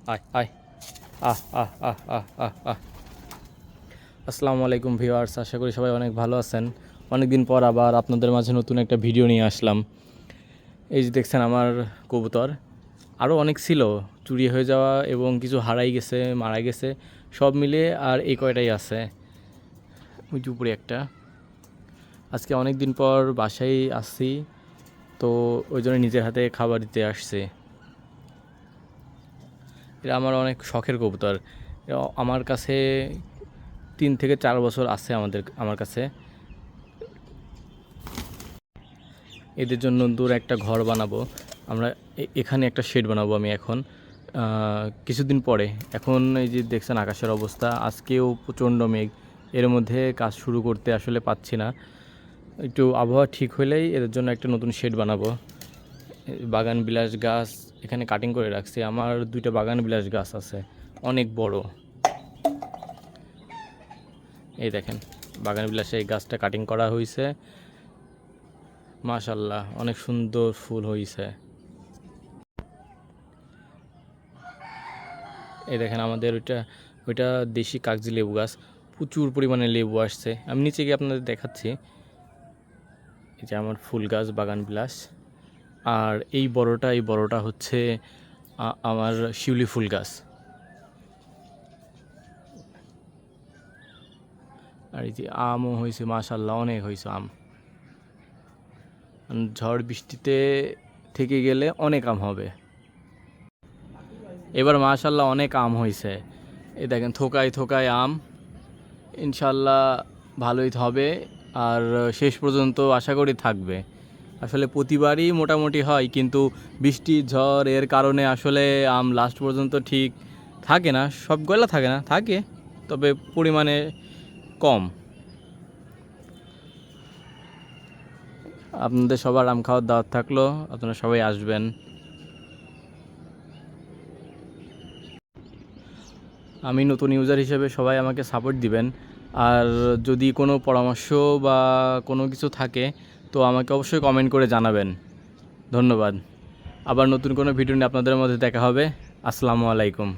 আয় আয় আহ আহ আহ আহ আহ আহ আসসালামু আলাইকুম ভিউয়ার্স, আশা করি সবাই অনেক ভালো আছেন। অনেক দিন পর আবার আপনাদের মাঝে নতুন একটা ভিডিও নিয়ে আসলাম। এই যে দেখছেন আমার কবুতর, আরও অনেক ছিল চুরি হয়ে যাওয়া এবং কিছু হারাই গেছে, মারা গেছে, সব মিলে আর এই কয়টাই আছে। ওই যে উপরে একটা। আজকে অনেক দিন পর বাসায় আসছি, তো ওই জন্য নিজের হাতে খাবার দিতে আসছে। এরা আমার অনেক শখের কবুতর। এরা আমার কাছে 3 থেকে 4 বছর আছে আমার কাছে। এদের জন্য দূরে একটা ঘর বানাবো আমরা। এখানে একটা শেড বানাবো আমি এখন কিছুদিন পরে। এখন এই যে দেখছেন আকাশের অবস্থা, আজকেও প্রচণ্ড মেঘ, এর মধ্যে কাজ শুরু করতে আসলে পাচ্ছি না। একটু আবহাওয়া ঠিক হলেই এদের জন্য একটা নতুন শেড বানাবো। বাগান বিলাস গাছ এখানে কাটিং করে রাখছি, আমার 2টা বাগান বিলাস গাছ আছে, অনেক বড়। এই দেখেন বাগান বিলাসে এই গাছটা কাটিং করা হয়েছে, মাশাল্লাহ অনেক সুন্দর ফুল হয়েছে। এই দেখেন আমাদের ওইটা দেশি কাগজি লেবু গাছ, প্রচুর পরিমাণে লেবু আসছে। আমি নিচে গিয়ে আপনাদের দেখাচ্ছি। এই যে আমার ফুল গাছ বাগান বিলাস। আর এই বড়টা হচ্ছে আমার শিউলি ফুল গাছ। আর এই যে আমও হয়েছে, মাশাল্লাহ অনেক হয়েছে আম। ঝড় বৃষ্টিতে থেকে গেলে অনেক আম হবে। এবার মাশাল্লাহ অনেক আম হয়েছে। এই দেখেন থোকায় থোকায় আম, ইনশাল্লাহ ভালোই হবে। আর শেষ পর্যন্ত আশা করি থাকবে। আসলে প্রতিবারই মোটামুটি হয়, কিন্তু বৃষ্টি ঝড় এর কারণে আসলে আম লাস্ট পর্যন্ত ঠিক থাকে না, সবগুলো থাকে না, থাকে তবে পরিমাণে কম। আপনাদের সবার আম খাওয়ার দাওয়াত থাকলো, আপনারা সবাই আসবেন। আমি নতুন ইউজার হিসেবে সবাই আমাকে সাপোর্ট দিবেন। আর যদি কোনো পরামর্শ বা কোনো কিছু থাকে তো আমাকে অবশ্যই কমেন্ট করে জানাবেন। ধন্যবাদ। আবার নতুন কোনো ভিডিও নিয়ে আপনাদের মধ্যে দেখা হবে। আসসালামু আলাইকুম।